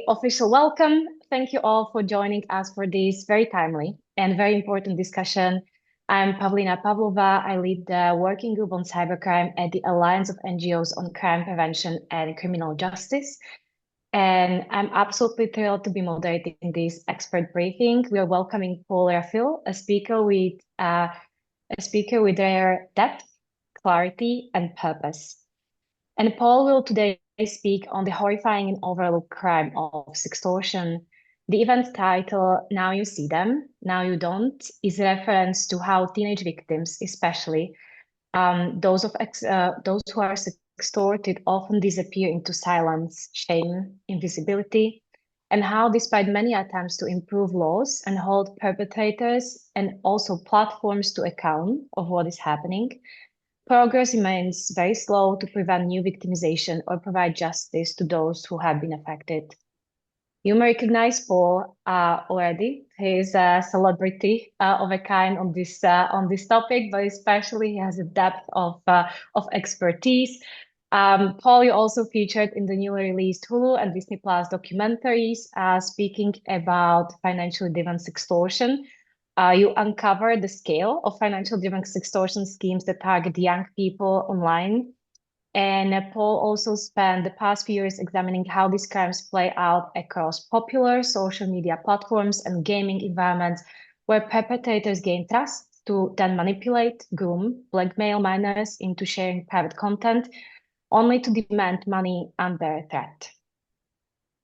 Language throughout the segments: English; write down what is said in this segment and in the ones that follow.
official welcome. Thank you all for joining us for this very timely and very important discussion. I'm Pavlina Pavlova. I lead the working group on cybercrime at the Alliance of NGOs on Crime Prevention and Criminal Justice. And I'm absolutely thrilled to be moderating this expert briefing. We are welcoming Paul Raffile, a speaker with rare depth, clarity, and purpose. And Paul will today speak on the horrifying and overlooked crime of sextortion. The event title, Now You See Them, Now You Don't, is a reference to how teenage victims, especially those who are sextorted, often disappear into silence, shame, invisibility, and how, despite many attempts to improve laws and hold perpetrators and also platforms to account of what is happening, progress remains very slow to prevent new victimization or provide justice to those who have been affected. You may recognize Paul already. He is a celebrity of a kind on this topic, but especially he has a depth of expertise. Paul, you also featured in the newly released Hulu and Disney Plus documentaries, speaking about financially driven sextortion. You uncover the scale of financial driven sextortion schemes that target young people online. And Paul also spent the past few years examining how these crimes play out across popular social media platforms and gaming environments, where perpetrators gain trust to then manipulate, groom, blackmail minors into sharing private content, only to demand money under threat.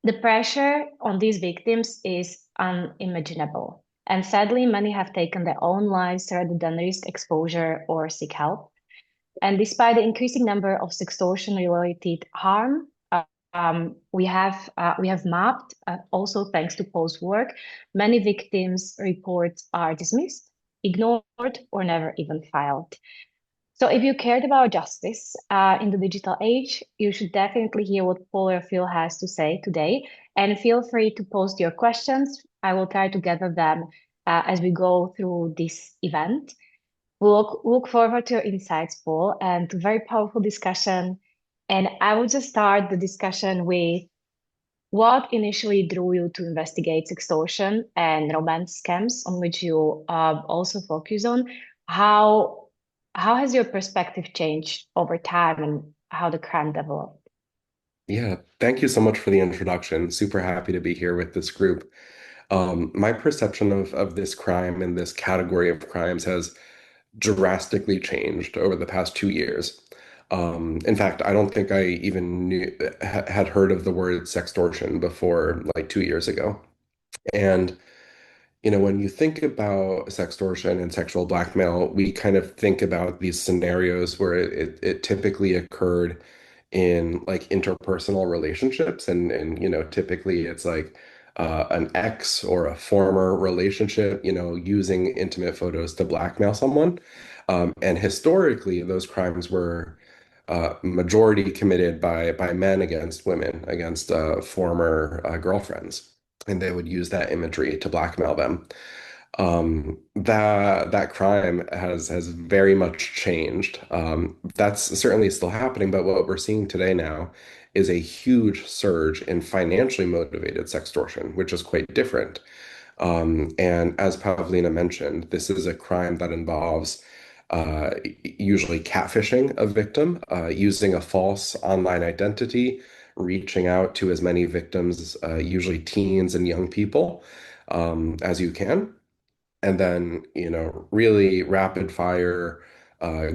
The pressure on these victims is unimaginable. And sadly, many have taken their own lives rather than risk exposure or seek help. And despite the increasing number of sextortion-related harm, we have mapped, also thanks to Paul's work, many victims' reports are dismissed, ignored, or never even filed. So if you cared about justice in the digital age, you should definitely hear what Paul or Phil has to say today. And feel free to post your questions. I will try to gather them as we go through this event. We'll look forward to your insights, Paul, and to very powerful discussion. And I will just start the discussion with what initially drew you to investigate extortion and romance scams, on which you also focus on. How how has your perspective changed over time and how the crime developed? Yeah, thank you so much for the introduction. Super happy to be here with this group. My perception of this crime and this category of crimes has drastically changed over the past 2 years. In fact, I don't think I even had heard of the word sextortion before like 2 years ago. And when you think about sextortion and sexual blackmail, we kind of think about these scenarios where it typically occurred in like interpersonal relationships and typically it's like an ex or a former relationship, using intimate photos to blackmail someone. And historically, those crimes were majority committed by men against women, against former girlfriends, and they would use that imagery to blackmail them. That crime has very much changed. That's certainly still happening, but what we're seeing today now is a huge surge in financially motivated sextortion, which is quite different. And as Pavlina mentioned, this is a crime that involves usually catfishing a victim, using a false online identity, reaching out to as many victims, usually teens and young people, as you can, and then, really rapid fire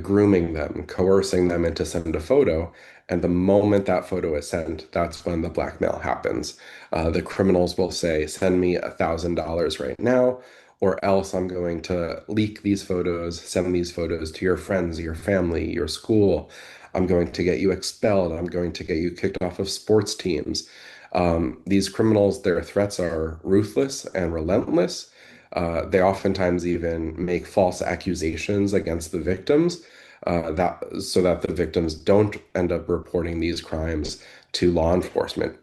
grooming them, coercing them into send a photo. And the moment that photo is sent, that's when the blackmail happens. The criminals will say, send me $1,000 right now, or else I'm going to leak these photos, send these photos to your friends, your family, your school. I'm going to get you expelled. I'm going to get you kicked off of sports teams. These criminals, their threats are ruthless and relentless. They oftentimes even make false accusations against the victims, that so that the victims don't end up reporting these crimes to law enforcement.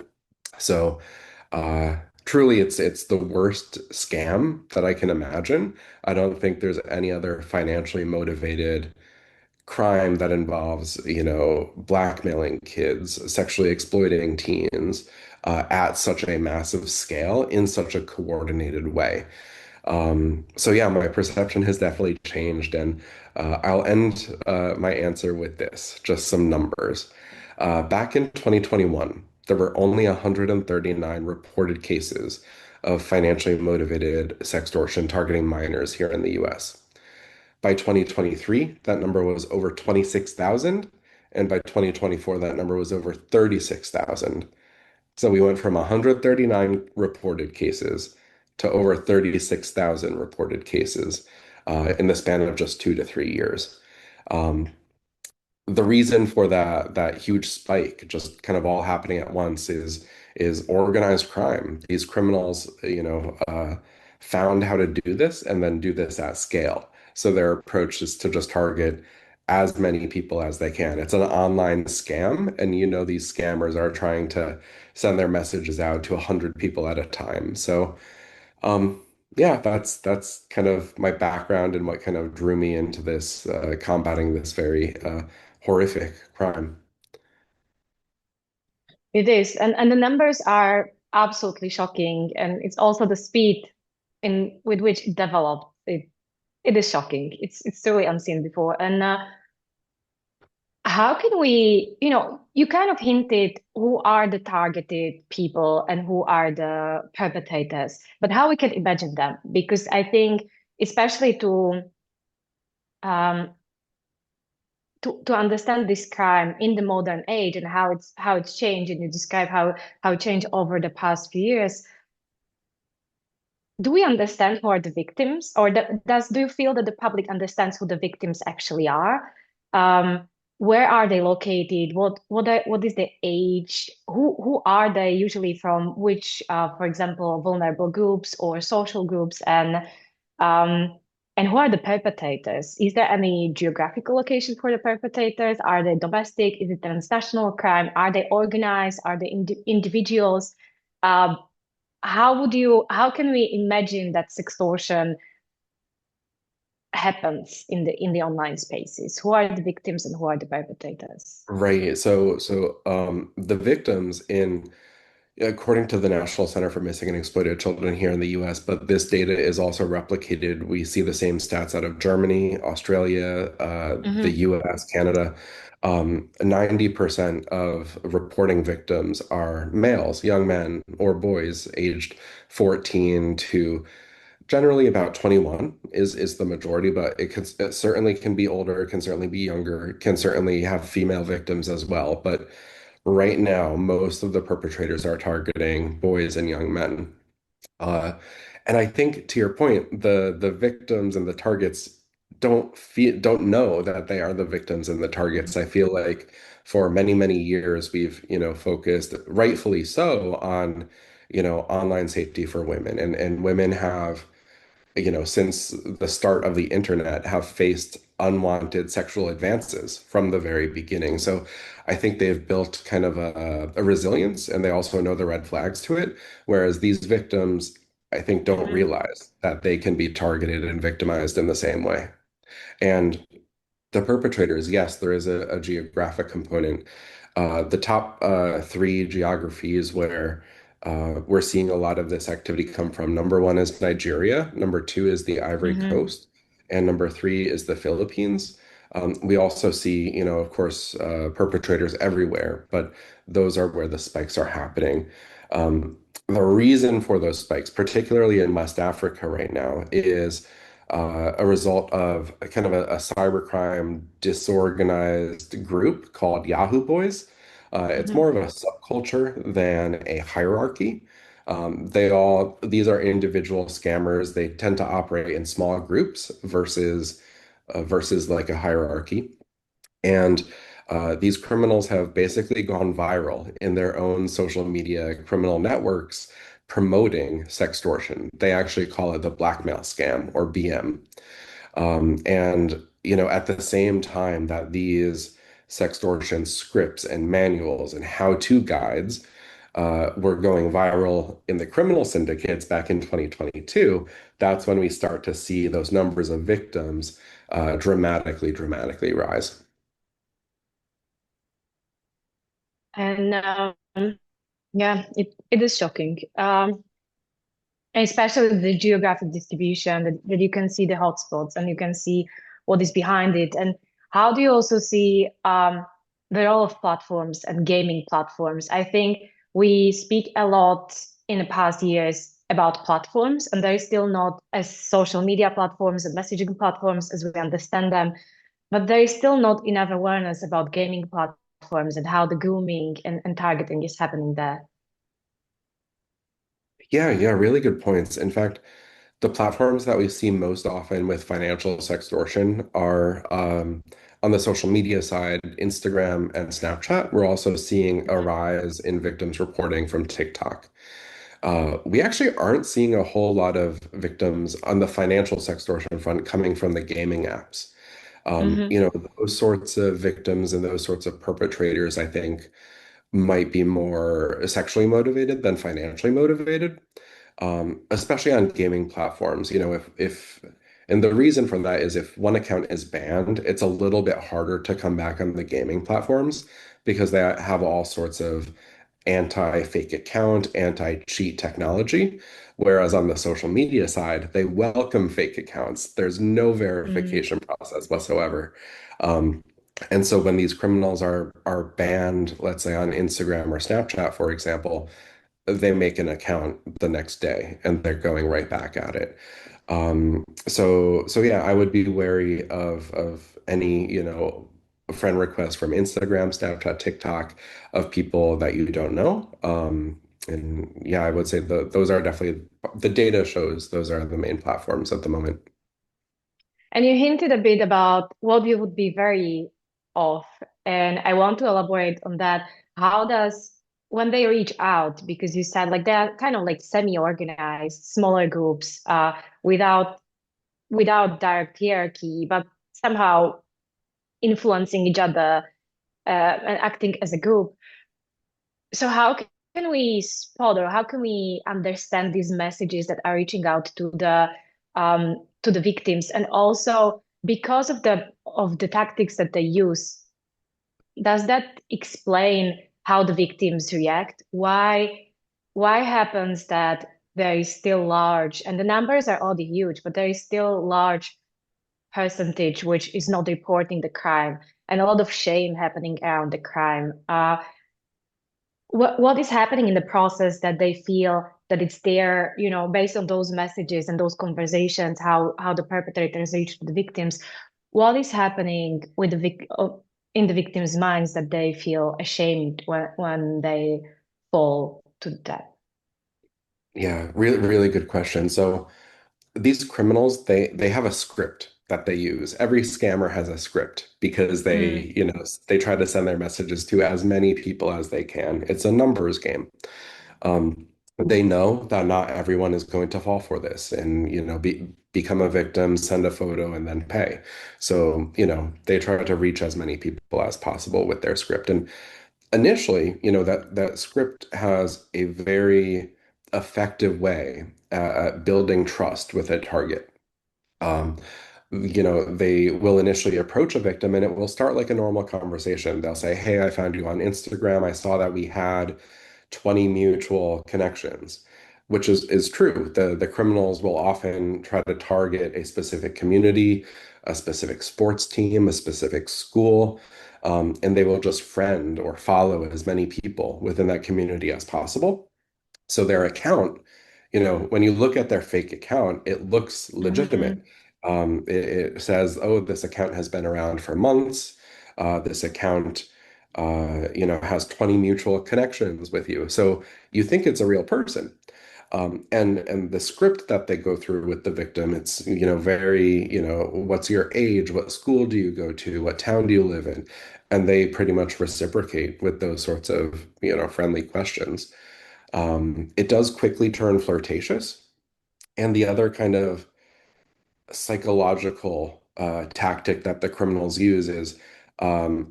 So truly, it's the worst scam that I can imagine. I don't think there's any other financially motivated crime that involves, blackmailing kids, sexually exploiting teens, at such a massive scale in such a coordinated way. So yeah, my perception has definitely changed, and I'll end my answer with this, just some numbers. Back in 2021, there were only 139 reported cases of financially motivated sextortion targeting minors here in the US. By 2023, that number was over 26,000, and by 2024, that number was over 36,000. So we went from 139 reported cases to over 36,000 reported cases in the span of just 2 to 3 years. Um, the reason for that huge spike, just kind of all happening at once, is organized crime. These criminals, found how to do this and then do this at scale. So their approach is to just target as many people as they can. It's an online scam, and these scammers are trying to send their messages out to 100 people at a time. So um, yeah, that's kind of my background and what kind of drew me into this, combating this very horrific crime. It is, and the numbers are absolutely shocking, and it's also the speed in with which it developed. It is shocking. It's truly unseen before. And how can we, you kind of hinted who are the targeted people and who are the perpetrators, but how we can imagine them? Because I think, especially um, to understand this crime in the modern age and how it's changed, and you describe how it changed over the past few years. Do we understand who are the victims, or do you feel that the public understands who the victims actually are? Um, where are they located? What is their age? Who are they usually from? Which, for example, vulnerable groups or social groups, um, and who are the perpetrators? Is there any geographical location for the perpetrators? Are they domestic? Is it transnational crime? Are they organized? Are they individuals? Um, how can we imagine that sextortion happens in the online spaces? Who are the victims and who are the perpetrators? Right. So the victims in according to the National Center for Missing and Exploited Children here in the US, but this data is also replicated. We see the same stats out of Germany, Australia, the Hmm. US, Canada. 90% of reporting victims are males, young men or boys aged 14 to generally about 21 is the majority, but it certainly can be older, it can certainly be younger, it can certainly have female victims as well. But right now, most of the perpetrators are targeting boys and young men. Uh, and I think to your point, the victims and the targets don't know that they are the victims and the targets. I feel like for many, many years we've, focused rightfully so on, online safety for women. And women have, since the start of the internet, have faced unwanted sexual advances from the very beginning. So I think they've built kind of a resilience, and they also know the red flags to it. Whereas these victims, I think, don't Hmm. realize that they can be targeted and victimized in the same way. And the perpetrators, yes, there is a geographic component. The top three geographies where we're seeing a lot of this activity come from. Number one is Nigeria, number two is the Ivory Hmm. Coast, and number three is the Philippines. We also see, of course, perpetrators everywhere, but those are where the spikes are happening. Um, the reason for those spikes, particularly in West Africa right now, is a result of a kind of a cybercrime disorganized group called Yahoo Boys. It's Hmm. more of a subculture than a hierarchy. These are individual scammers. They tend to operate in small groups versus like a hierarchy. And these criminals have basically gone viral in their own social media criminal networks promoting sextortion. They actually call it the blackmail scam, or BM. And at the same time that these sextortion scripts and manuals and how-to guides were going viral in the criminal syndicates back in 2022, that's when we start to see those numbers of victims dramatically rise. And Yeah, it is shocking. And especially the geographic distribution that you can see the hotspots and you can see what is behind it. And how do you also see the role of platforms and gaming platforms? I think we speak a lot in the past years about platforms, and they're still not as social media platforms and messaging platforms as we understand them, but there is still not enough awareness about gaming platforms and how the grooming and targeting is happening there. Yeah, yeah, really good points. In fact, the platforms that we see most often with financial sextortion are on the social media side, Instagram and Snapchat. We're also seeing a rise in victims reporting from TikTok. We actually aren't seeing a whole lot of victims on the financial sextortion front coming from the gaming apps. Mm-hmm. Those sorts of victims and those sorts of perpetrators, I think, might be more sexually motivated than financially motivated, especially on gaming platforms. And the reason for that is if one account is banned, it's a little bit harder to come back on the gaming platforms because they have all sorts of anti-fake account, anti-cheat technology. Whereas on the social media side, they welcome fake accounts. There's no verification process whatsoever. Um, and so when these criminals are banned, let's say on Instagram or Snapchat, for example, they make an account the next day and they're going right back at it. So yeah, I would be wary of any, friend requests from Instagram, Snapchat, TikTok of people that you don't know. And yeah, I would say those are definitely the data shows those are the main platforms at the moment. And you hinted a bit about what you would be very off. And I want to elaborate on that. How does, when they reach out, because you said like they're kind of like semi-organized, smaller groups, without direct hierarchy, but somehow influencing each other, and acting as a group. So how can we spot or how can we understand these messages that are reaching out to the victims? And also because of the tactics that they use, does that explain how the victims react? Why happens that there is still large, and the numbers are already huge, but there is still large percentage which is not reporting the crime and a lot of shame happening around the crime. What is happening in the process that they feel that it's there, based on those messages and those conversations, how the perpetrators reach the victims? What is happening with in the victims' minds that they feel ashamed when they fall to that? Yeah, really, really good question. So these criminals, they have a script that they use. Every scammer has a script because Mm, they try to send their messages to as many people as they can. It's a numbers game. Um, they know that not everyone is going to fall for this and, become a victim, send a photo, and then pay. So, they try to reach as many people as possible with their script. And initially, that script has a very effective way at building trust with a target. Um, they will initially approach a victim and it will start like a normal conversation. They'll say, "Hey, I found you on Instagram. I saw that we had 20 mutual connections," which is true. The criminals will often try to target a specific community, a specific sports team, a specific school, and they will just friend or follow as many people within that community as possible. So their account, when you look at their fake account, it looks legitimate. mhm, It says, "Oh, this account has been around for months. This account, has 20 mutual connections with you." So you think it's a real person. And the script that they go through with the victim, it's, very, what's your age? What school do you go to? What town do you live in? And they pretty much reciprocate with those sorts of, friendly questions. It does quickly turn flirtatious. And the other kind of psychological tactic that the criminals use is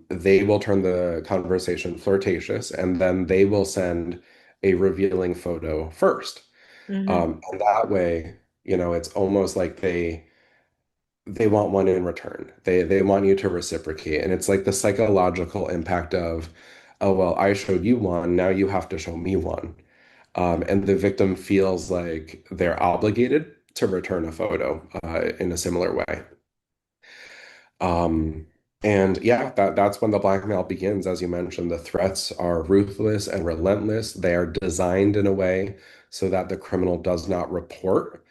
they will turn the conversation flirtatious and then they will send a revealing photo first. mhm, And that way, it's almost like they want one in return. They want you to reciprocate. And it's like the psychological impact of oh, well, I showed you one, now you have to show me one. And the victim feels like they're obligated to return a photo in a similar way. Um, and yeah, that's when the blackmail begins. As you mentioned, the threats are ruthless and relentless. They are designed in a way so that the criminal does not report.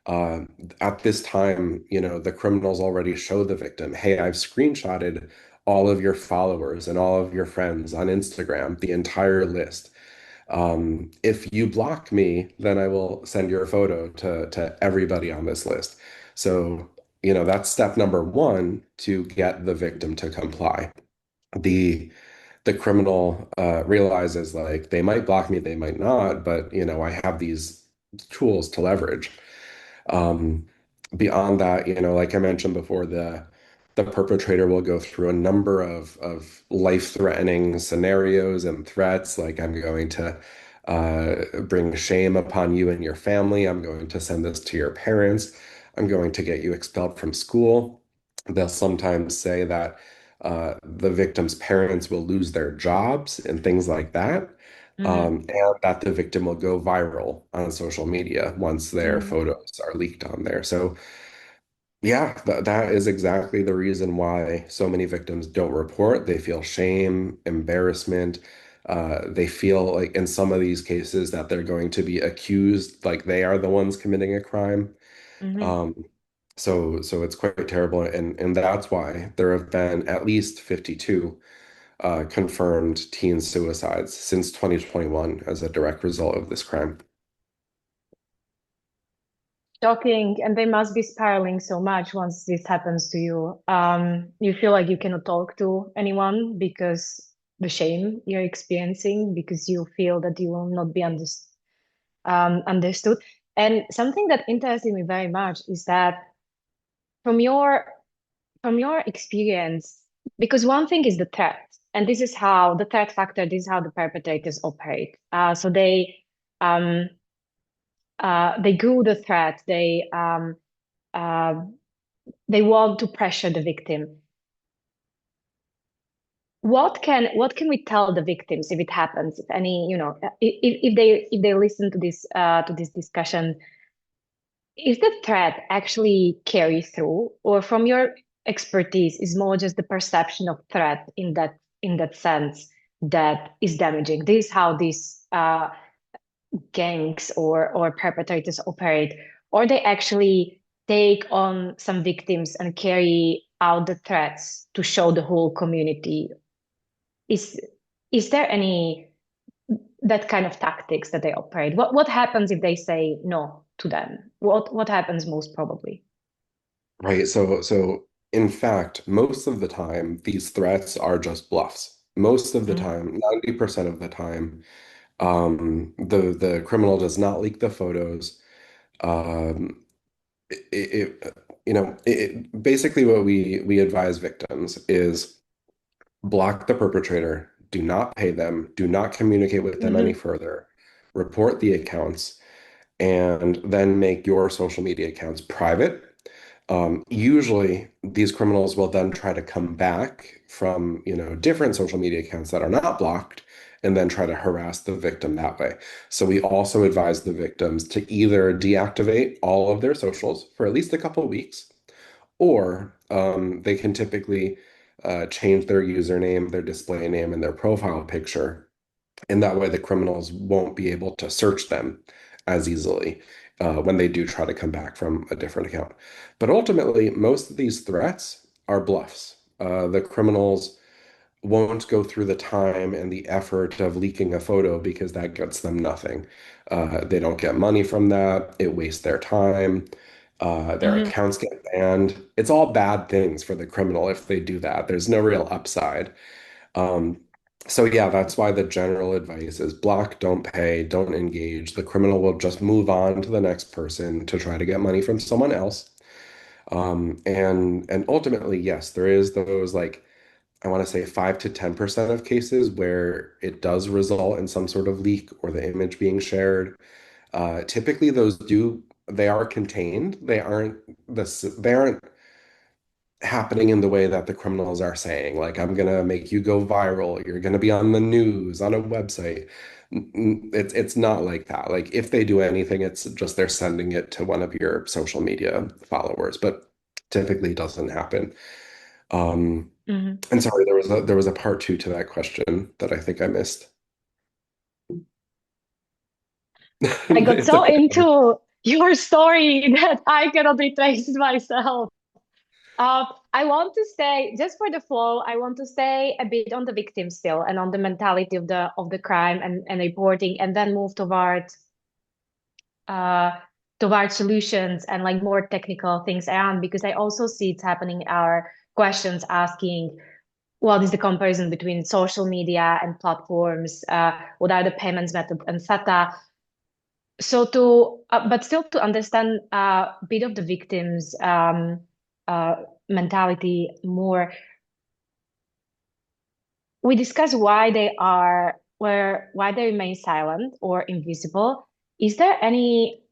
Uh, at this time, the criminals already show the victim, hey, I've screenshotted all of your followers and all of your friends on Instagram, the entire list. If you block me, then I will send your photo to everybody on this list. So, that's step number one to get the victim to comply. The the criminal realizes like they might block me, they might not, but I have these tools to leverage. Um, Beyond that, like I mentioned before, the perpetrator will go through a number of life-threatening scenarios and threats, like I'm going to bring shame upon you and your family. I'm going to send this to your parents. I'm going to get you expelled from school. They'll sometimes say that the victim's parents will lose their jobs and things like that. Mm-hmm. And that the victim will go viral on social media once their Mm-hmm. photos are leaked on there. So, yeah, that is exactly the reason why so many victims don't report. They feel shame, embarrassment. They feel like in some of these cases that they're going to be accused like they are the ones committing a crime. Mm-hmm. Um, so it's quite terrible, and that's why there have been at least 52 confirmed teen suicides since 2021 as a direct result of this crime. Shocking, and they must be spiraling so much once this happens to you. You feel like you cannot talk to anyone because the shame you're experiencing, because you feel that you will not be understood. And something that interested me very much is that from your experience, because one thing is the threat, and this is how the threat factor, this is how the perpetrators operate. So um, they grew the threat. Uh, they want to pressure the victim. What can we tell the victims if it happens? If any, if they listen to this discussion, is the threat actually carry through, or from your expertise, is more just the perception of threat in that sense that is damaging? This is how these gangs or perpetrators operate, or they actually take on some victims and carry out the threats to show the whole community. Is is there any that kind of tactics that they operate? What happens if they say no to them? What happens most probably? Right. So in fact, most of the time, these threats are just bluffs. Most of the Mm-hmm. time, 90% of the time, the criminal does not leak the photos. Um, basically what we advise victims is block the perpetrator, do not pay them, do not communicate with them any Mm-hmm. further, report the accounts, and then make your social media accounts private. Usually, these criminals will then try to come back from, different social media accounts that are not blocked, and then try to harass the victim that way. So we also advise the victims to either deactivate all of their socials for at least a couple of weeks, or they can typically change their username, their display name, and their profile picture, and that way the criminals won't be able to search them as easily when they do try to come back from a different account. But ultimately, most of these threats are bluffs. The criminals won't go through the time and the effort of leaking a photo because that gets them nothing. They don't get money from that. It wastes their time. Their Mm-hmm. accounts get banned. It's all bad things for the criminal if they do that. There's no real upside. Um, so yeah, that's why the general advice is block, don't pay, don't engage. The criminal will just move on to the next person to try to get money from someone else. And ultimately, yes, there is those like I want to say 5 to 10% of cases where it does result in some sort of leak or the image being shared. Typically, they are contained. They aren't happening in the way that the criminals are saying, like, I'm gonna make you go viral, you're gonna be on the news, on a website. It's not like that. Like, if they do anything, it's just they're sending it to one of your social media followers, but typically doesn't happen. Um, Mhm. and sorry, there was a part two to that question that I think I missed. I got It's so okay. into your story that I cannot retrace myself. I want to stay just for the flow. I want to stay a bit on the victim still and on the mentality of the crime and reporting, and then move uh towards solutions and like more technical things around because I also see it's happening in our questions asking what is the comparison between social media and platforms, what are the payments method, etc. So but still to understand a bit of the victims' uh, mentality more, we discuss why they are why they remain silent or invisible. Is there any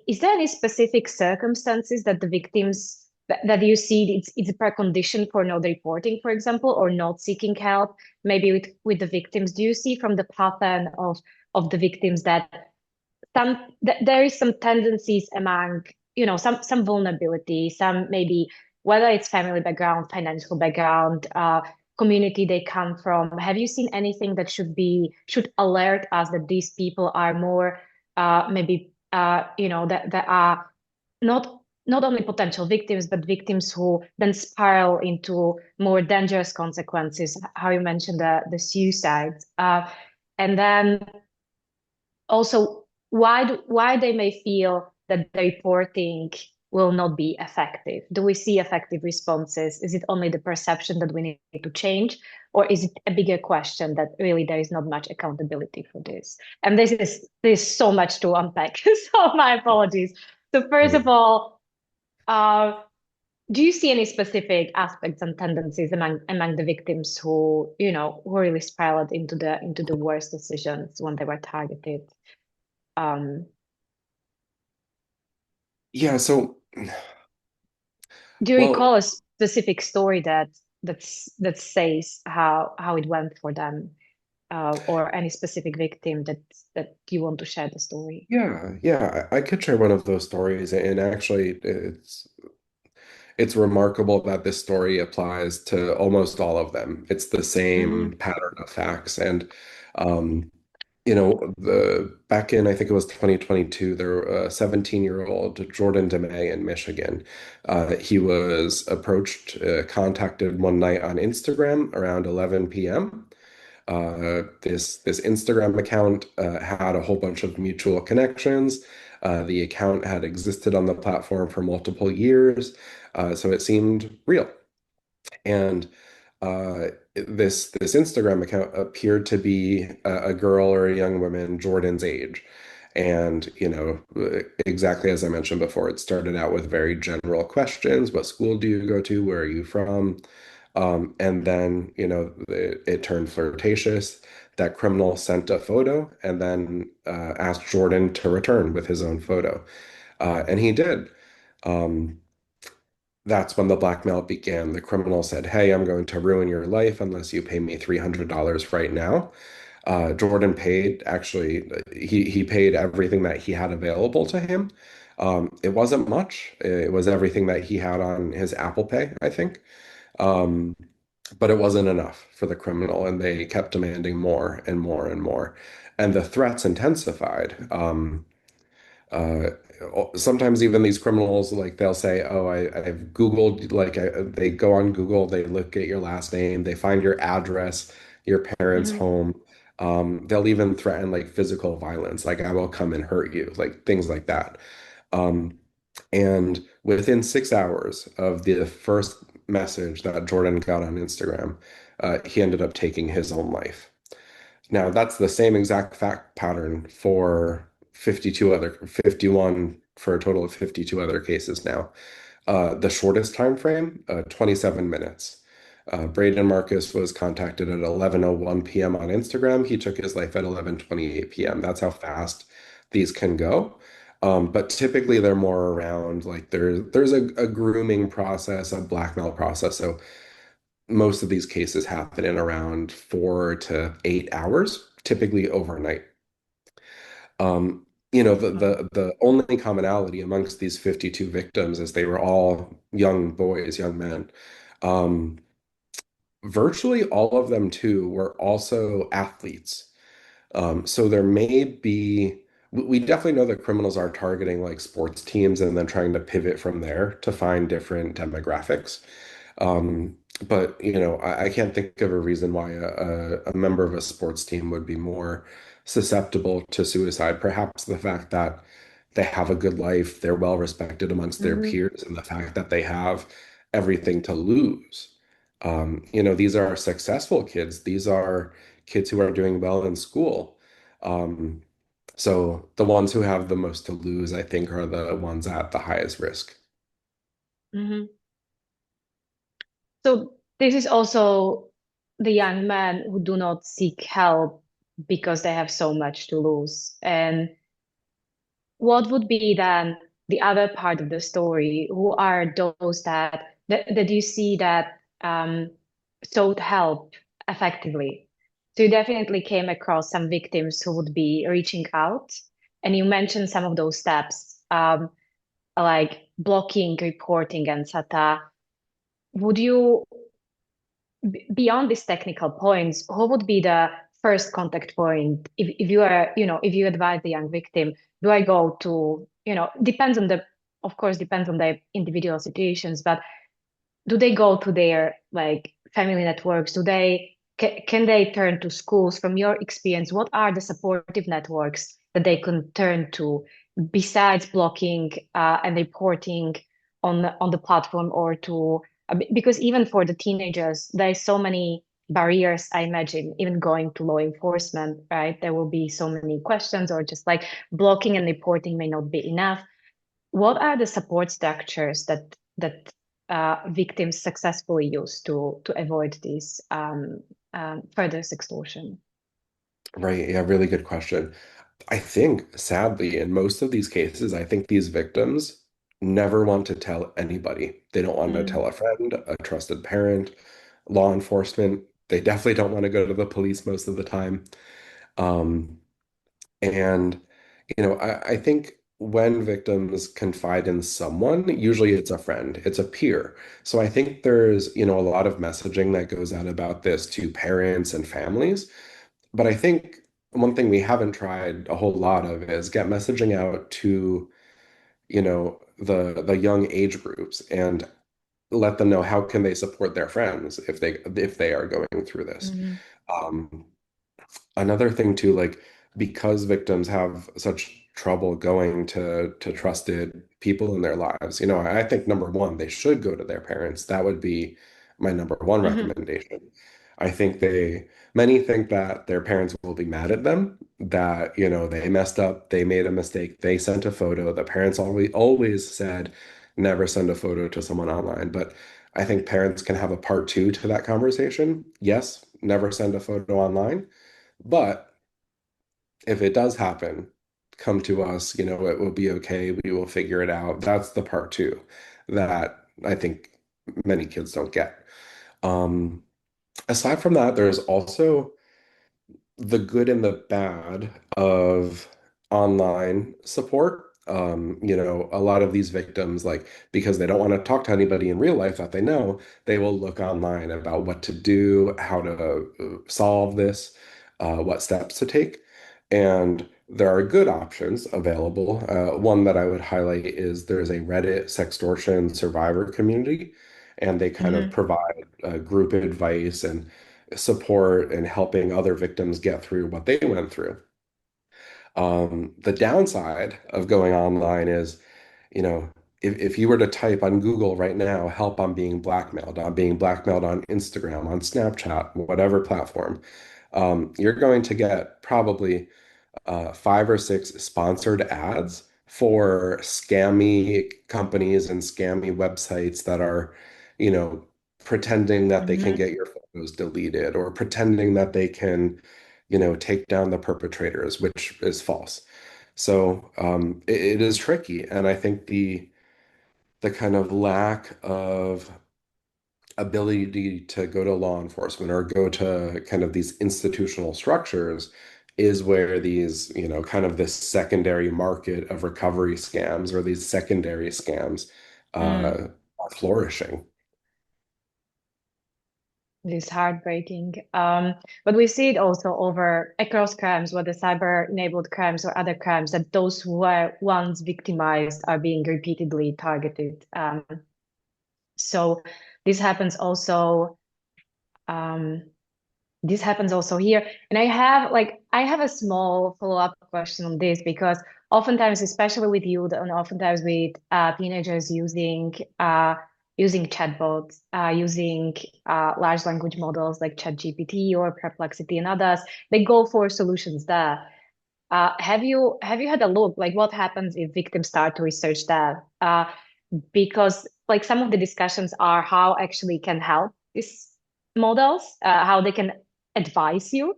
is there any specific circumstances that the victims that you see it's a precondition for not reporting, for example, or not seeking help, maybe with the victims? Do you see from the pattern of the victims that there is some tendencies among some vulnerability, some maybe whether it's family background, financial background, community they come from? Have you seen anything that should alert us that these people are more maybe that are not only potential victims but victims who then spiral into more dangerous consequences, how you mentioned the suicide, and then also why they may feel that the reporting will not be effective. Do we see effective responses? Is it only the perception that we need to change, or is it a bigger question that really there is not much accountability for this? And there's so much to unpack. So my apologies. So first of Right. all, uh, do you see any specific aspects and tendencies among the victims who really spiraled into the worst decisions when they were targeted? Um, Yeah, so, do you well, recall a specific story that says how it went for them, or any specific victim that you want to share the story? yeah, I could share one of those stories, and actually, it's remarkable that this story applies to almost all of them. It's the same Hmm. pattern of facts, and um, the back in I think it was 2022, there a 17-year-old Jordan DeMay in Michigan. He was approached, contacted one night on Instagram around 11 p.m. This Instagram account had a whole bunch of mutual connections. The account had existed on the platform for multiple years, so it seemed real. And this Instagram account appeared to be a girl or a young woman Jordan's age. And, exactly as I mentioned before, it started out with very general questions. What school do you go to? Where are you from? And then, it turned flirtatious. That criminal sent a photo and then asked Jordan to return with his own photo. And he did. Um, that's when the blackmail began. The criminal said, "Hey, I'm going to ruin your life unless you pay me $300 right now." Jordan paid, actually, he paid everything that he had available to him. It wasn't much. It was everything that he had on his Apple Pay, I think. Um, but it wasn't enough for the criminal, and they kept demanding more and more and more. And the threats intensified. Uh, Sometimes even these criminals, like they'll say, "Oh, I've Googled," they go on Google, they look at your last name, they find your address, your parents' Hmm. home. They'll even threaten like physical violence, like, "I will come and hurt you," like things like that. Um, and within 6 hours of the first message that Jordan got on Instagram, he ended up taking his own life. Now, that's the same exact fact pattern for 51 for a total of 52 other cases now. The shortest time frame, 27 minutes. Braden Marcus was contacted at 11:01 p.m. on Instagram. He took his life at 11:28 p.m. That's how fast these can go. But typically they're more around like there's a grooming process, a blackmail process. So most of these cases happen in around 4 to 8 hours, typically overnight. Wow. The only commonality amongst these 52 victims is they were all young boys, young men. Um, Virtually all of them too were also athletes. So there may be, we definitely know that criminals are targeting like sports teams and then trying to pivot from there to find different demographics. Um, but I can't think of a reason why a member of a sports team would be more susceptible to suicide. Perhaps the fact that they have a good life, they're well respected amongst their Hmm. peers, and the fact that they have everything to lose. These are successful kids. These are kids who are doing well in school. Um, so the ones who have the most to lose, I think, are the ones at the highest risk. Hmm. So this is also the young men who do not seek help because they have so much to lose. And what would be then the other part of the story? Who are those that you see that sought help effectively? So you definitely came across some victims who would be reaching out, and you mentioned some of those steps, like blocking, reporting, and etc. Would you beyond these technical points, who would be the first contact point if you are, if you advise the young victim, do I go to, depends on the, of course, depends on the individual situations, but do they go to their like family networks? Can they turn to schools? From your experience, what are the supportive networks that they can turn to besides blocking and reporting on the platform or to because even for the teenagers, there's so many barriers, I imagine, even going to law enforcement, right? There will be so many questions or just like blocking and reporting may not be enough. What are the support structures that victims successfully use to avoid this further sextortion? Right. Yeah, really good question. I think, sadly, in most of these cases, I think these victims never want to tell anybody. They don't want to Mm, tell a friend, a trusted parent, law enforcement. They definitely don't want to go to the police most of the time. Um, and, I think when victims confide in someone, usually it's a friend, it's a peer. So I think there's, a lot of messaging that goes out about this to parents and families. But I think one thing we haven't tried a whole lot of is get messaging out to, the young age groups and let them know how can they support their friends if they are going through this. mhm, Um, Another thing too, like because victims have such trouble going to trusted people in their lives, I think number one, they should go to their parents. That would be my number one mhm, recommendation. I think many think that their parents will be mad at them, that, they messed up, they made a mistake, they sent a photo. The parents always said, never send a photo to someone online. But I think parents can have a part two to that conversation. Yes, never send a photo online. But if it does happen, come to us, it will be okay. We will figure it out. That's the part two that I think many kids don't get. Um, Aside from that, there's also the good and the bad of online support. A lot of these victims, like, because they don't want to talk to anybody in real life that they know, they will look online about what to do, how to solve this, what steps to take. And there are good options available. One that I would highlight is there's a Reddit sextortion survivor community, and they kind of mhm, provide group advice and support and helping other victims get through what they went through. The downside of going online is, you know, if you were to type on Google right now, help, I'm being blackmailed on Instagram, on Snapchat, whatever platform, you're going to get probably 5 or 6 sponsored ads for scammy companies and scammy websites that are, you know, pretending that they can mhm, get your photos deleted or pretending that they can, take down the perpetrators, which is false. So it is tricky, and I think the kind of lack of ability to go to law enforcement or go to kind of these institutional structures is where these, kind of this secondary market of recovery scams or these secondary scams Mm. are flourishing. It is heartbreaking. But we see it also over across crimes, whether cyber-enabled crimes or other crimes, that those who were once victimized are being repeatedly targeted. So this happens also. Um, this happens also here. And I have a small follow-up question on this because oftentimes, especially with youth and oftentimes with teenagers using chatbots, using large language models like ChatGPT or Perplexity and others, they go for solutions there. Have you had a look like what happens if victims start to research that? Because like some of the discussions are how actually can help these models, how they can advise you,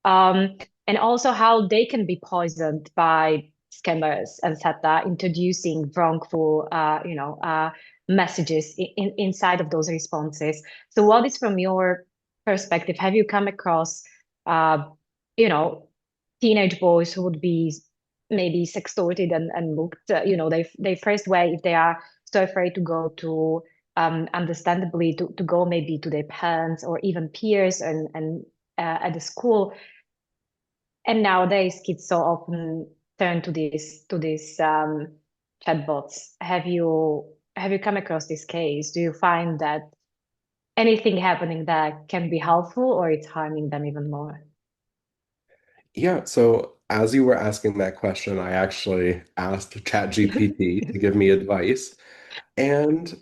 um, and also how they can be poisoned by scammers, etc., introducing wrongful, messages inside of those responses. So, what is from your perspective? Have you come across, uh, you know, teenage boys who would be maybe sextorted and looked, they first way if they are so afraid to go to, understandably, to go maybe to their parents or even peers and at the school. And nowadays, kids so often turn to these chatbots. Have you come across this case? Do you find that anything happening that can be helpful, or it's harming them even more? Yeah, so as you were asking that question, I actually asked ChatGPT to give me advice, and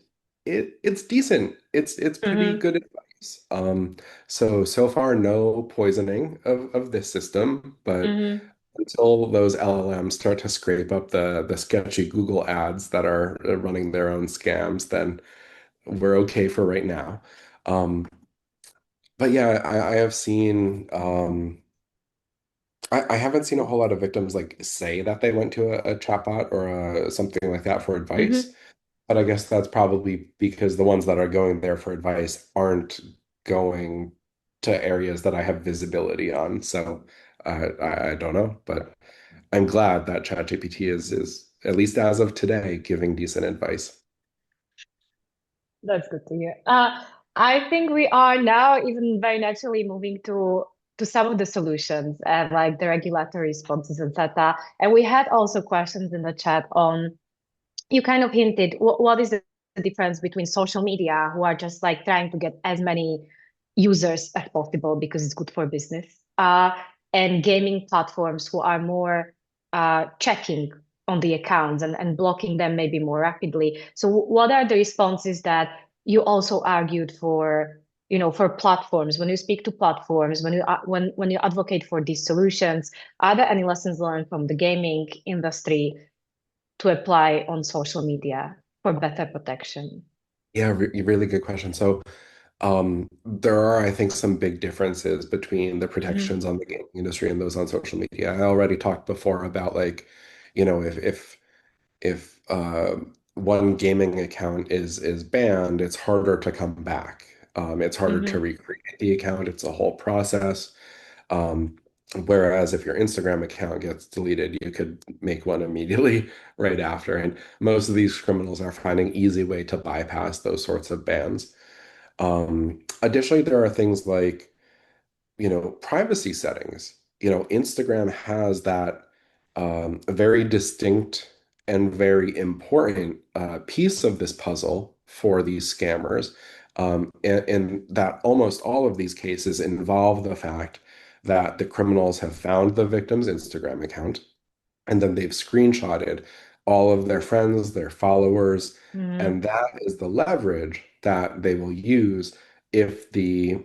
it's decent. It's pretty Hmm. good advice. So far, no poisoning of this system, but Hmm. until those LLMs start to scrape up the sketchy Google ads that are running their own scams, then we're okay for right now. Um, but yeah, I have seen. I haven't seen a whole lot of victims like say that they went to a chatbot or something like that for advice. Hmm. But I guess that's probably because the ones that are going there for advice aren't going to areas that I have visibility on. So I don't know, but I'm glad that ChatGPT is at least as of today giving decent advice. That's good to hear. I think we are now even very naturally moving to some of the solutions and like the regulatory responses, etc. And we had also questions in the chat on, you kind of hinted what is the difference between social media, who are just like trying to get as many users as possible because it's good for business, and gaming platforms who are more checking on the accounts and blocking them maybe more rapidly. So what are the responses that you also argued for, for platforms? When you speak to platforms, when you advocate for these solutions, are there any lessons learned from the gaming industry to apply on social media for better protection? Yeah, really good question. So there are, I think, some big differences between the Hmm. protections on the gaming industry and those on social media. I already talked before about like, if one gaming account is banned, it's harder to come back. It's harder to Hmm. recreate the account. It's a whole process. Um, Whereas if your Instagram account gets deleted, you could make one immediately right after. And most of these criminals are finding easy way to bypass those sorts of bans. Additionally, there are things like, privacy settings. Instagram has that very distinct and very important piece of this puzzle for these scammers. And that almost all of these cases involve the fact that the criminals have found the victim's Instagram account and then they've screenshotted all of their friends, their followers, Hmm. and that is the leverage that they will use if they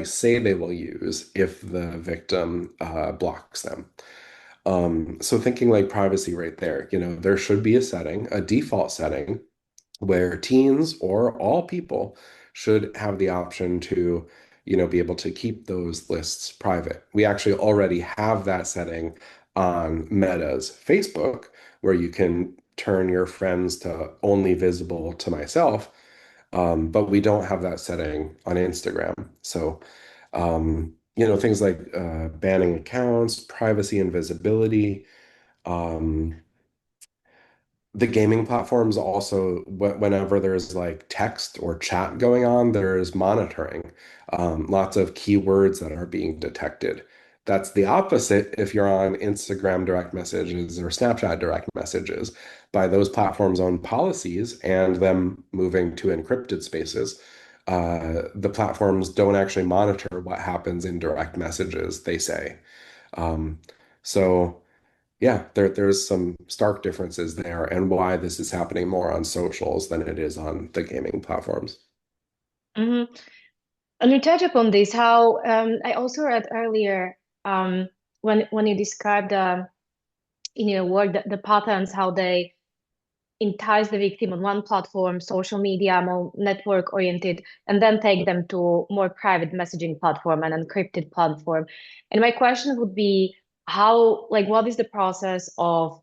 say they will use if the victim blocks them. So thinking like privacy right there, there should be a setting, a default setting where teens or all people should have the option to, be able to keep those lists private. We actually already have that setting on Meta's Facebook, where you can turn your friends to only visible to myself. But we don't have that setting on Instagram. So, things like banning accounts, privacy and visibility. Um, the gaming platforms also, whenever there's like text or chat going on, there's monitoring. Lots of keywords that are being detected. That's the opposite if you're on Instagram direct messages or Snapchat direct messages. By those platforms' own policies and them moving to encrypted spaces, the platforms don't actually monitor what happens in direct messages, they say. Um, so yeah, there's some stark differences there and why this is happening more on socials than it is on the gaming platforms. Hmm. And you touch upon this, how I also read earlier when you described in your work the patterns, how they entice the victim on one platform, social media, more network oriented, and then take them to more private messaging platform and encrypted platform. And my question would be how, like, what is the process of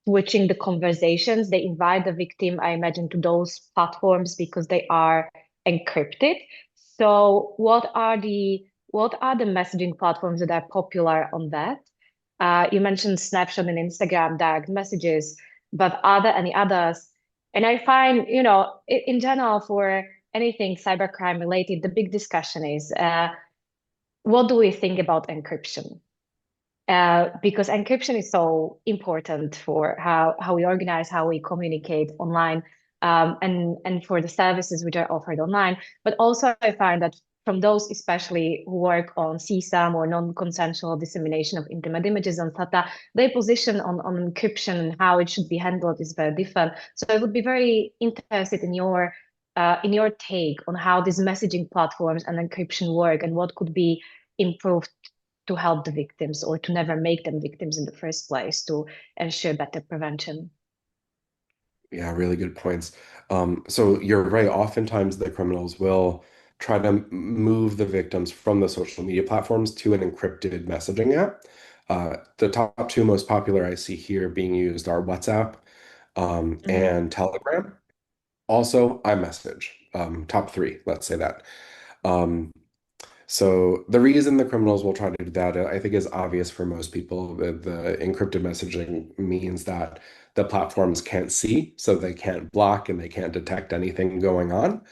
switching the conversations? They invite the victim, I imagine, to those platforms because they are encrypted. So what are the messaging platforms that are popular on that? You mentioned Snapchat and Instagram direct messages, but are there any others? And I find, in general, for anything cybercrime related, the big discussion is what do we think about encryption? Because encryption is so important for how we organize, how we communicate online, and for the services which are offered online. But also, I find that from those, especially who work on CSAM or non-consensual dissemination of intimate images on data, their position on encryption and how it should be handled is very different. So I would be very interested in your take on how these messaging platforms and encryption work and what could be improved to help the victims or to never make them victims in the first place to ensure better prevention. Yeah, really good points. So you're right. Oftentimes the criminals will try to move the victims from the social media platforms to an encrypted messaging app. The top two most popular I see here being used are WhatsApp, Hmm. and Telegram. Also, iMessage. Top three, let's say that. Um, So the reason the criminals will try to do that, I think, is obvious for most people. The encrypted messaging means that the platforms can't see, so they can't block and they can't detect anything going on.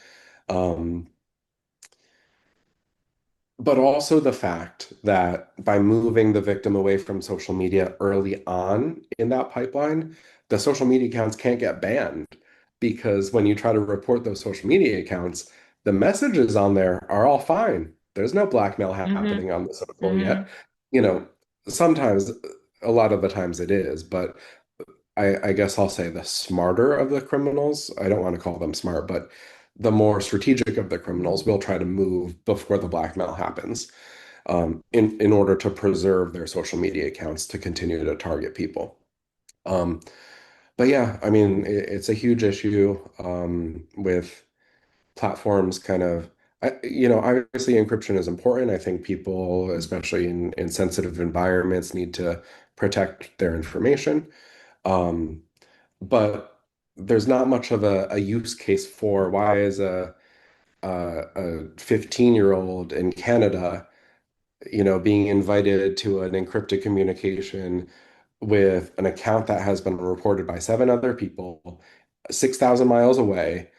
Um, but also the fact that by moving the victim away from social media early on in that pipeline, the social media accounts can't get banned because when you try to report those social media accounts, the messages on there are all fine. There's no blackmail Hmm. happening on the social yet. Hmm. You know, sometimes, a lot of the times it is, but I guess I'll say the smarter of the criminals, I don't want to call them smart, but the more strategic of the criminals will try to move before the blackmail happens, in order to preserve their social media accounts to continue to target people. Um, but yeah, I mean, it's a huge issue with platforms kind of, obviously encryption is important. I think people, especially in sensitive environments, need to protect their information. Um, but there's not much of a use case for why is a 15-year-old in Canada, being invited to an encrypted communication with an account that has been reported by seven other people 6,000 miles away.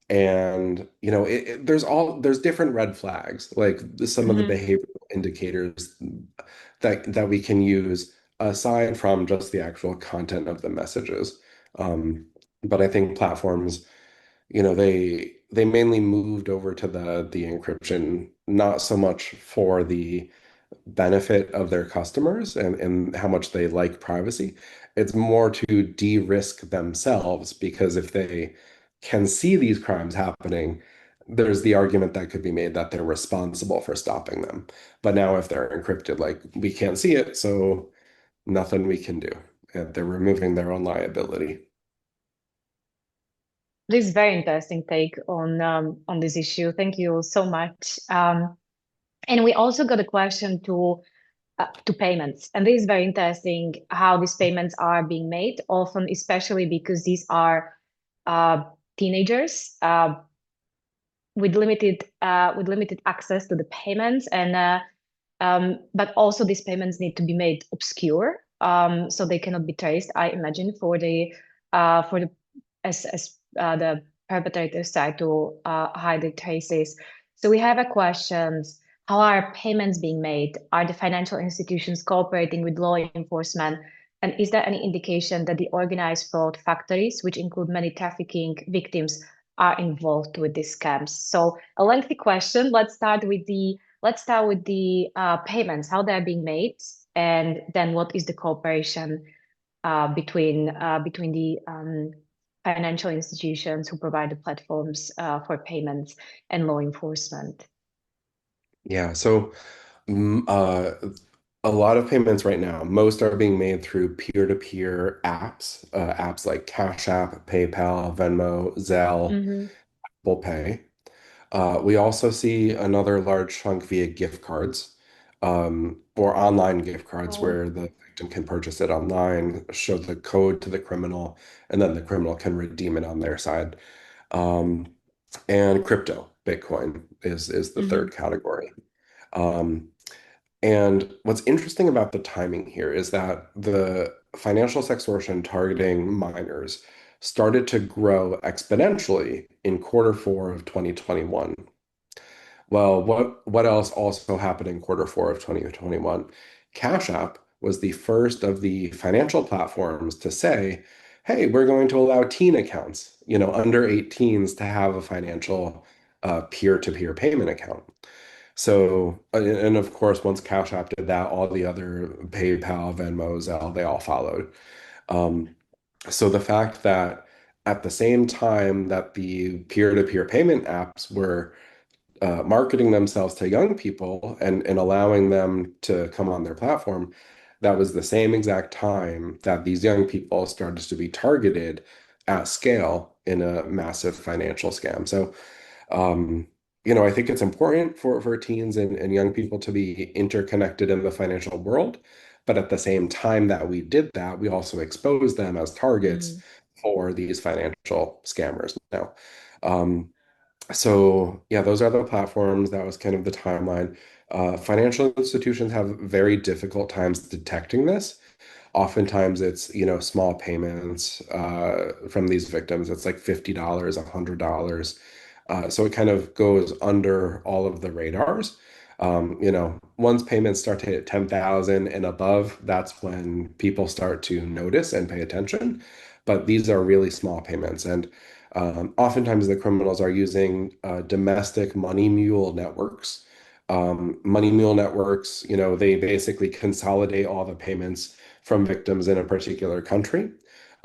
And, there's different red flags, like some of the Hmm. behavioral indicators that we can use aside from just the actual content of the messages. But I think platforms, they mainly moved over to the encryption, not so much for the benefit of their customers and how much they like privacy. It's more to de-risk themselves because if they can see these crimes happening, there's the argument that could be made that they're responsible for stopping them. But now if they're encrypted, like we can't see it, so nothing we can do. And they're removing their own liability. This is very interesting take on this issue. Thank you so much. And we also got a question to to payments. And this is very interesting how these payments are being made, often, especially because these are uh, teenagers with limited access to the payments, and but also these payments need to be made obscure, so they cannot be traced, I imagine, for the as the perpetrators try to hide the traces. So we have a questions. How are payments being made? Are the financial institutions cooperating with law enforcement? And is there any indication that the organized fraud factories, which include many trafficking victims, are involved with these scams? So a lengthy question. Let's start with the payments, how they're being made, and then what is the cooperation between the financial institutions who provide the platforms for payments and law enforcement. Yeah, so mm, uh, a lot of payments right now, most are being made through peer-to-peer apps, apps like Cash App, PayPal, Venmo, Zelle, Mm-hmm. Apple Pay. We also see another large chunk via gift cards, or online gift cards Oh. where the victim can purchase it online, show the code to the criminal, and then the criminal can redeem it on their side. Um, and crypto, Bitcoin is the Mm-hmm. third category. Um, and what's interesting about the timing here is that the financial sextortion targeting minors started to grow exponentially in quarter four of 2021. Well, what else also happened in quarter four of 2021? Cash App was the first of the financial platforms to say, hey, we're going to allow teen accounts, under 18s to have a financial peer-to-peer payment account. So, and of course, once Cash App did that, all the other PayPal, Venmo, Zelle, they all followed. Um, so the fact that at the same time that the peer-to-peer payment apps were marketing themselves to young people and allowing them to come on their platform, that was the same exact time that these young people started to be targeted at scale in a massive financial scam. So, um, I think it's important for teens and young people to be interconnected in the financial world. But at the same time that we did that, we also exposed them as targets Mm-hmm. for these financial scammers now. Um, so yeah, those are the platforms. That was kind of the timeline. Financial institutions have very difficult times detecting this. Oftentimes it's, small payments from these victims. It's like $50, $100. So it kind of goes under all of the radars. Once payments start to hit 10,000 and above, that's when people start to notice and pay attention. But these are really small payments. And oftentimes the criminals are using domestic money mule networks. Money mule networks, they basically consolidate all the payments from victims in a particular country.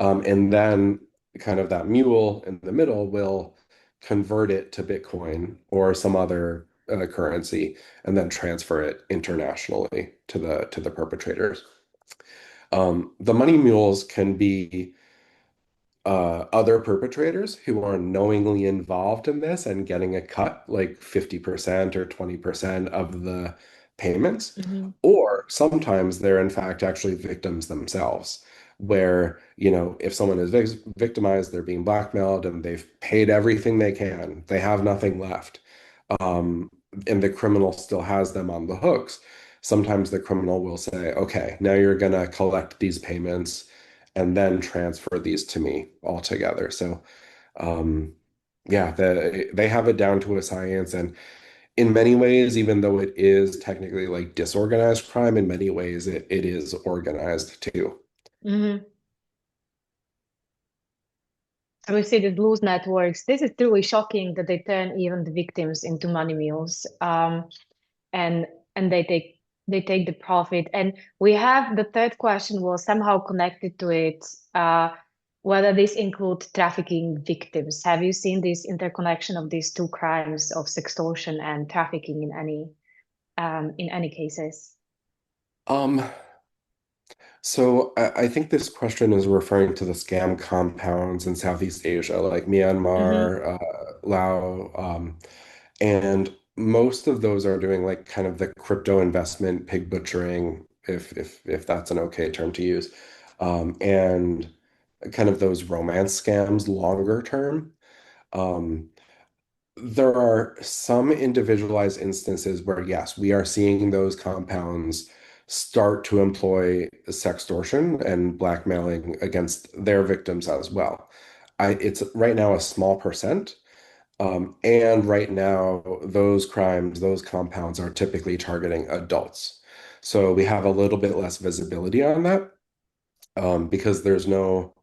And then kind of that mule in the middle will convert it to Bitcoin or some other currency and then transfer it internationally to the perpetrators. The money mules can be other perpetrators who are knowingly involved in this and getting a cut, like 50% or 20% of the payments. Mm-hmm. Or sometimes they're in fact actually victims themselves, where, if someone is victimized, they're being blackmailed and they've paid everything they can, they have nothing left. Um, and the criminal still has them on the hooks. Sometimes the criminal will say, okay, now you're going to collect these payments and then transfer these to me all together. So, um, yeah, they have it down to a science. And in many ways, even though it is technically like disorganized crime, in many ways it is organized too. Mm-hmm. So we see these loose networks. This is truly shocking that they turn even the victims into money mules. And they take the profit. And we have the third question was somehow connected to it, whether this include trafficking victims. Have you seen this interconnection of these two crimes of sextortion and trafficking in any cases? Um, so I think this question is referring to the scam compounds in Southeast Asia, like Mm-hmm. Myanmar, Laos, and most of those are doing like kind of the crypto investment, pig butchering, if that's an okay term to use. And kind of those romance scams longer term. Um, there are some individualized instances where, yes, we are seeing those compounds start to employ sextortion and blackmailing against their victims as well. It's right now a small percent. And right now, those crimes, those compounds are typically targeting adults. So we have a little bit less visibility on that, because there's no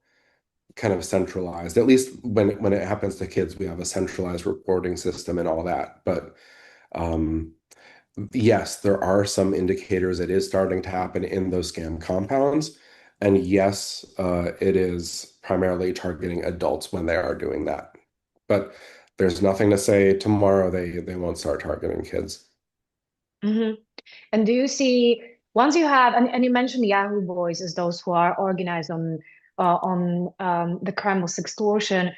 kind of centralized, at least when it happens to kids, we have a centralized reporting system and all that. But um, yes, there are some indicators it is starting to happen in those scam compounds. And yes, it is primarily targeting adults when they are doing that. But there's nothing to say tomorrow they won't start targeting kids. Hmm. And do you see once you have and you mentioned Yahoo Boys as those who are organized on the crime of extortion.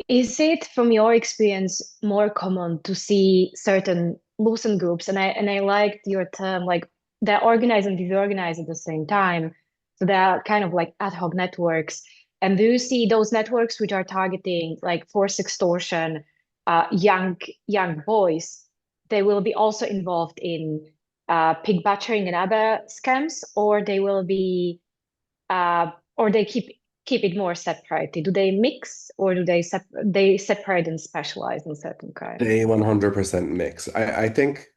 Is it, from your experience, more common to see certain loosened groups? And I liked your term, like they're organized and disorganized at the same time. So they're kind of like ad hoc networks. And do you see those networks which are targeting like forced extortion, young boys? They will be also involved in pig butchering and other scams, or they will be or they keep it more separated? Do they mix or do they separate and specialize in certain crimes? They 100% mix. I think,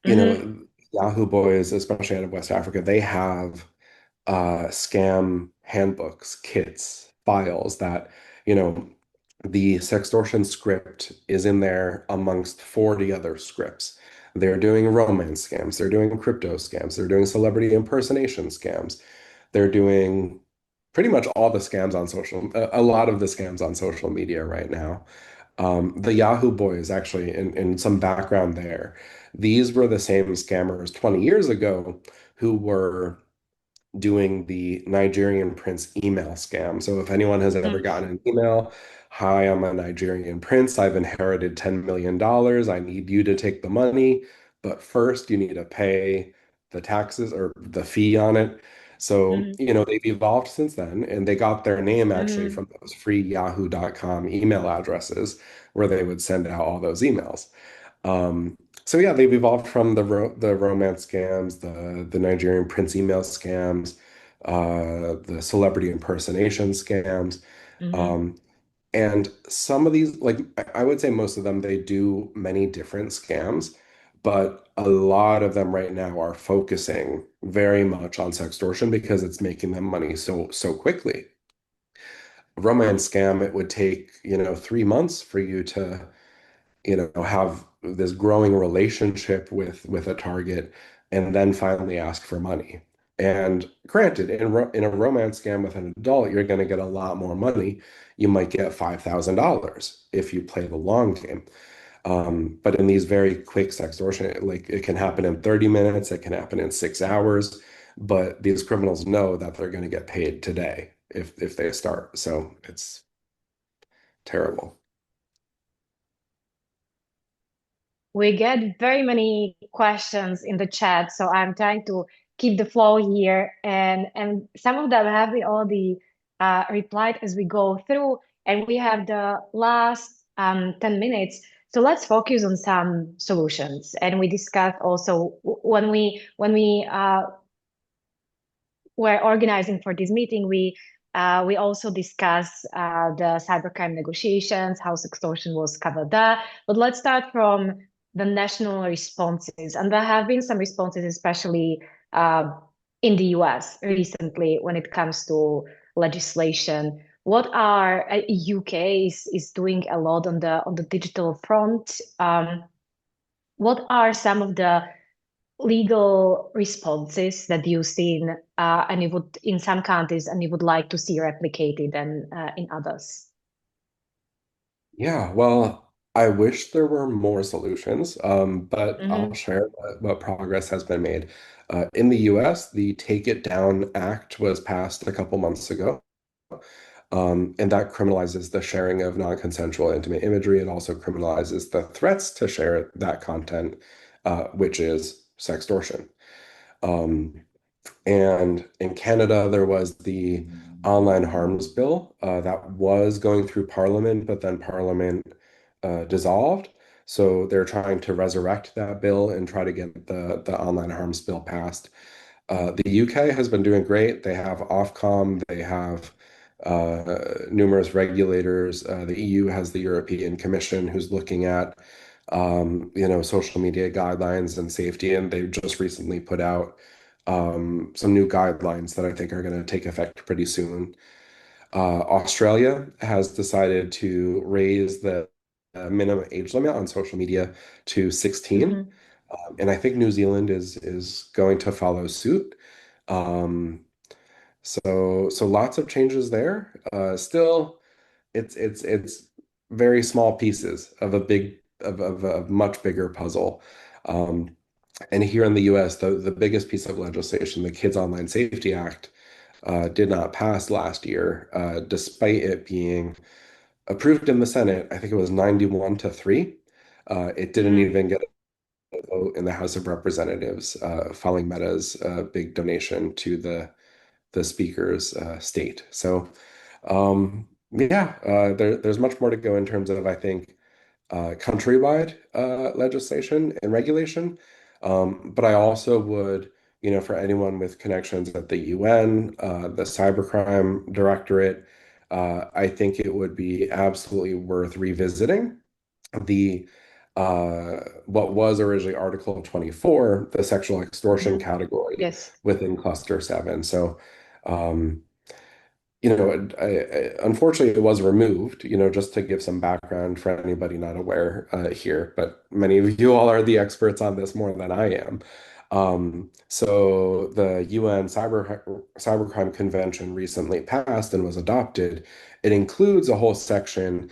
Hmm. Yahoo Boys, especially out of West Africa, they have scam handbooks, kits, files that, you know, the sextortion script is in there amongst 40 other scripts. They're doing romance scams, they're doing crypto scams, they're doing celebrity impersonation scams. They're doing pretty much all the scams on a lot of the scams on social media right now. The Yahoo Boys, actually, in some background there, these were the same scammers 20 years ago who were doing the Nigerian prince email scam. So if anyone has ever gotten an email, hi, I'm a Nigerian prince. I've inherited $10 million. I need you to take the money, but first you need to pay the taxes or the fee on it. So, Hmm. they've evolved since then, and they got their name actually Hmm. from those free yahoo.com email addresses where they would send out all those emails. So yeah, they've evolved from the romance scams, the Nigerian prince email scams, the celebrity impersonation scams, Hmm. um, and some of these, like I would say, most of them they do many different scams, but a lot of them right now are focusing very much on sextortion because it's making them money so quickly. A romance scam, it would take 3 months for you to have this growing relationship with a target and then finally ask for money. And granted, in a romance scam with an adult, you're going to get a lot more money. You might get $5,000 if you play the long game. But in these very quick sextortion, like it can happen in 30 minutes, it can happen in 6 hours, but these criminals know that they're going to get paid today if they start. So it's terrible. We get very many questions in the chat, so I'm trying to keep the flow here, and some of them have been already replied as we go through, and we have the last 10 minutes. So let's focus on some solutions, and we discuss also when we were organizing for this meeting, we also discuss the cybercrime negotiations, how extortion was covered there. But let's start from the national responses, and there have been some responses, especially uh, in the US recently, when it comes to legislation. What are UK is doing a lot on the digital front. What are some of the legal responses that you've seen, and you would in some countries, and you would like to see replicated and in others? Yeah, well, I wish there were more solutions, but I'll Hmm. share what progress has been made. In the US, the Take It Down Act was passed a couple months ago, and that criminalizes the sharing of non-consensual intimate imagery. It also criminalizes the threats to share that content, which is sextortion. Um, and in Canada, there was the online harms bill that was going through Parliament, but then Parliament dissolved. So they're trying to resurrect that bill and try to get the online harms bill passed. The UK has been doing great. They have Ofcom, they have numerous regulators. The EU has the European Commission who's looking at social media guidelines and safety, and they've just recently put out some new guidelines that I think are going to take effect pretty soon. Australia has decided to raise the minimum age limit on social media to 16. Hmm. And I think New Zealand is going to follow suit. Um, so lots of changes there. Still, it's very small pieces of a much bigger puzzle. Um, and here in the U.S., the biggest piece of legislation, the Kids Online Safety Act, did not pass last year, despite it being approved in the Senate. I think it was 91-3. It didn't Hmm. even get a vote in the House of Representatives, following Meta's big donation to the speaker's state. So, yeah, there's much more to go in terms of, I think, countrywide legislation and regulation. But I also would, for anyone with connections at the UN, the Cybercrime Directorate, I think it would be absolutely worth revisiting the what was originally Article 24, the sexual extortion Hmm. category Yes. within Cluster 7. So, um, unfortunately, it was removed, just to give some background for anybody not aware here, but many of you all are the experts on this more than I am. So the UN Cybercrime Convention recently passed and was adopted. It includes a whole section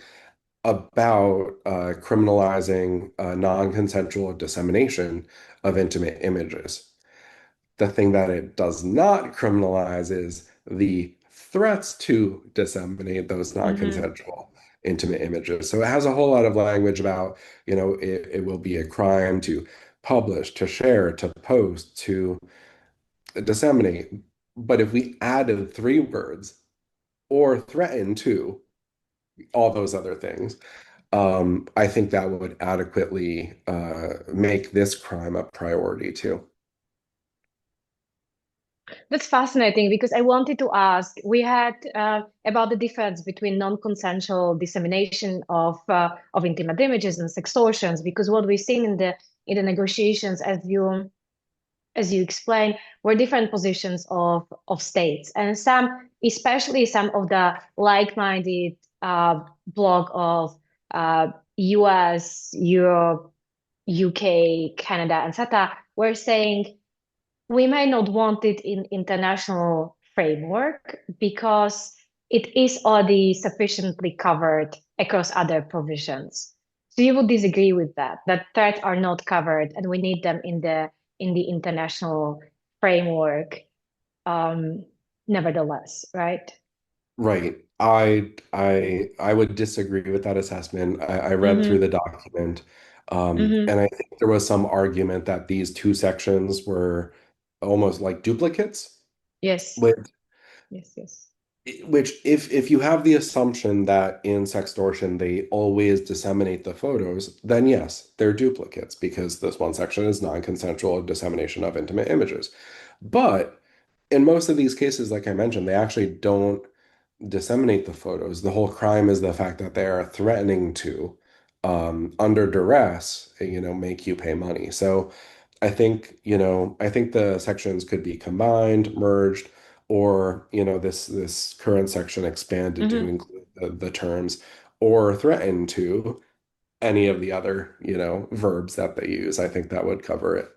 about criminalizing non-consensual dissemination of intimate images. The thing that it does not criminalize is the threats to disseminate those Hmm. non-consensual intimate images. So it has a whole lot of language about, it will be a crime to publish, to share, to post, to disseminate. But if we added three words or threaten to all those other things, I think that would adequately make this crime a priority too. That's fascinating because I wanted to ask, we had about the difference between non-consensual dissemination of intimate images and sextortions, because what we've seen in the negotiations, as you explained, were different positions of states, and some, especially some of the like-minded bloc of US, Europe, UK, Canada, etc., were saying we may not want it in international framework because it is already sufficiently covered across other provisions. So you would disagree with that, that threats are not covered and we need them in the international framework, um, nevertheless, right? Right. I would disagree with that assessment. I read through Mm-hmm. the document, Mm-hmm. and I think there was some argument that these two sections were almost like duplicates, Yes. with Yes. Yes. which if you have the assumption that in sextortion they always disseminate the photos, then yes, they're duplicates because this one section is non-consensual dissemination of intimate images. But in most of these cases, like I mentioned, they actually don't disseminate the photos. The whole crime is the fact that they are threatening to, under duress, make you pay money. So I think the sections could be combined, merged, or, this current section expanded to Mm-hmm. include the terms, or threaten to any of the other, verbs that they use. I think that would cover it.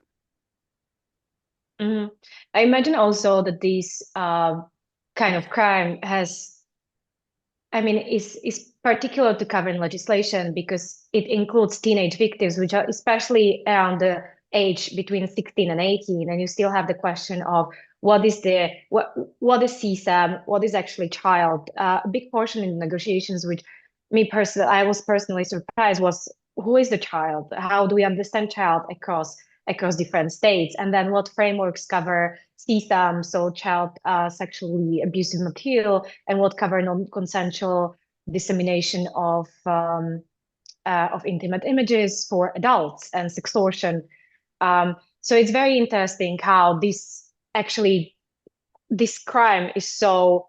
Mm-hmm. I imagine also that this kind of crime has, I mean, is particular to current legislation because it includes teenage victims, which are especially around the age between 16 and 18. And you still have the question of what is CSAM, what is actually child. A big portion in the negotiations, which me personally, I was personally surprised, was who is the child? How do we understand child across across different states, and then what frameworks cover CSAM, so child sexually abusive material, and what cover non-consensual dissemination of intimate images for adults and sextortion. So it's very interesting how this crime is so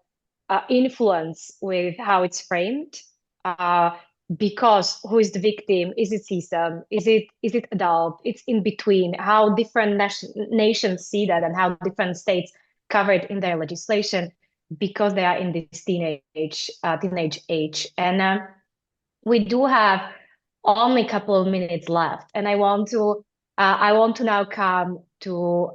influenced with how it's framed. Uh, because who is the victim? Is it CSAM? Is it adult? It's in between. How different nations see that, and how different states cover it in their legislation because they are in this teenage age. And we do have only a couple of minutes left, and I want to now come uh, to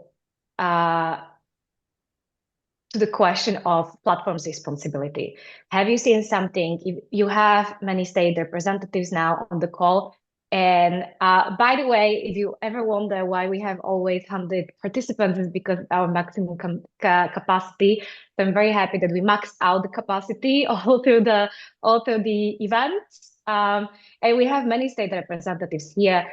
the question of platforms' responsibility. Have you seen something? You have many state representatives now on the call. And by the way, if you ever wonder why we have always 100 participants, is because our maximum capacity. So I'm very happy that we maxed out the capacity all through the events. And we have many state representatives here.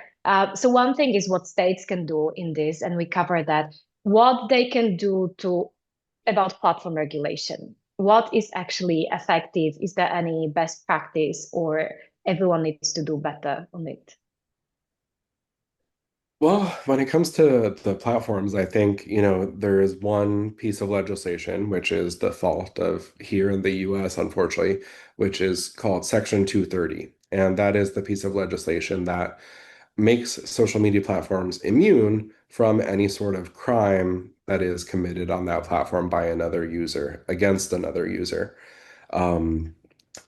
So one thing is what states can do in this, and we cover that. What they can do to about platform regulation. What is actually effective? Is there any best practice, or everyone needs to do better on it? Well, when it comes to the platforms, I think, there is one piece of legislation, which is the fault of here in the US, unfortunately, which is called Section 230. And that is the piece of legislation that makes social media platforms immune from any sort of crime that is committed on that platform by another user against another user. Um,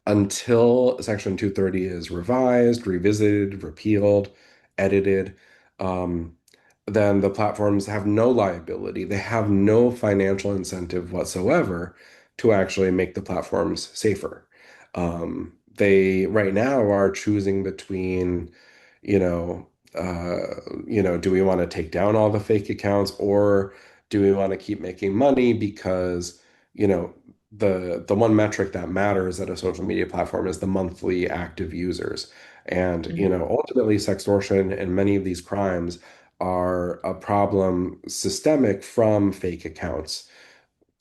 until Section 230 is revised, revisited, repealed, edited, um, then the platforms have no liability. They have no financial incentive whatsoever to actually make the platforms safer. They right now are choosing between, you know, do we want to take down all the fake accounts, or do we want to keep making money because, you know, the one metric that matters at a social media platform is the monthly active users. And, Mhm. ultimately sextortion and many of these crimes are a problem systemic from fake accounts,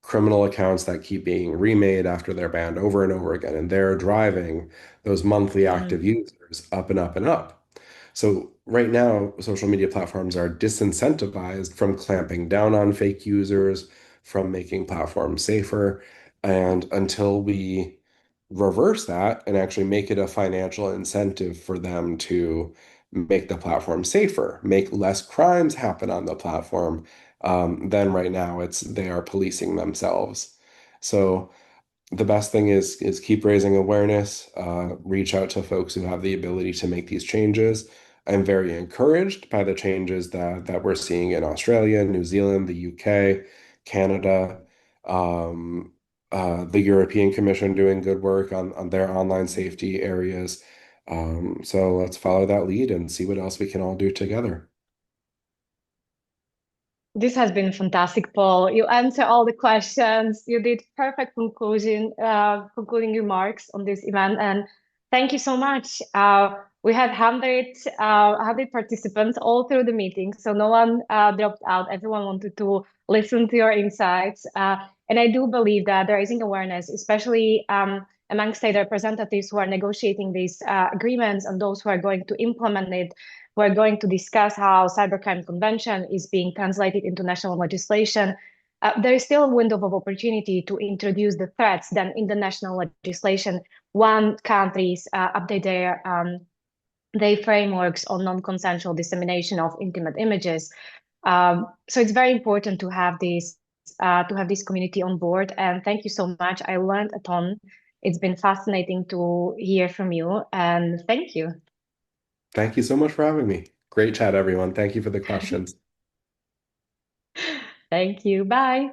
criminal accounts that keep being remade after they're banned over and over again. And they're driving those monthly active Mm, users up and up and up. So right now, social media platforms are disincentivized from clamping down on fake users, from making platforms safer. And until we reverse that and actually make it a financial incentive for them to make the platform safer, make less crimes happen on the platform, then right now they are policing themselves. So the best thing is keep raising awareness, reach out to folks who have the ability to make these changes. I'm very encouraged by the changes that we're seeing in Australia, New Zealand, the UK, Canada, um, the European Commission doing good work on their online safety areas. So let's follow that lead and see what else we can all do together. This has been fantastic, Paul. You answer all the questions. You did perfect concluding remarks on this event, and thank you so much. We had 100 participants all through the meeting, so no one dropped out. Everyone wanted to listen to your insights, and I do believe that raising awareness, especially among state representatives who are negotiating these agreements and those who are going to implement it. We're going to discuss how cybercrime convention is being translated into national legislation. There is still a window of opportunity to introduce the threats then in the national legislation. One countries update their frameworks on non-consensual dissemination of intimate images. So it's very important to have this community on board. And thank you so much. I learned a ton. It's been fascinating to hear from you, and thank you. Thank you so much for having me. Great chat, everyone. Thank you for the questions. Thank you. Bye.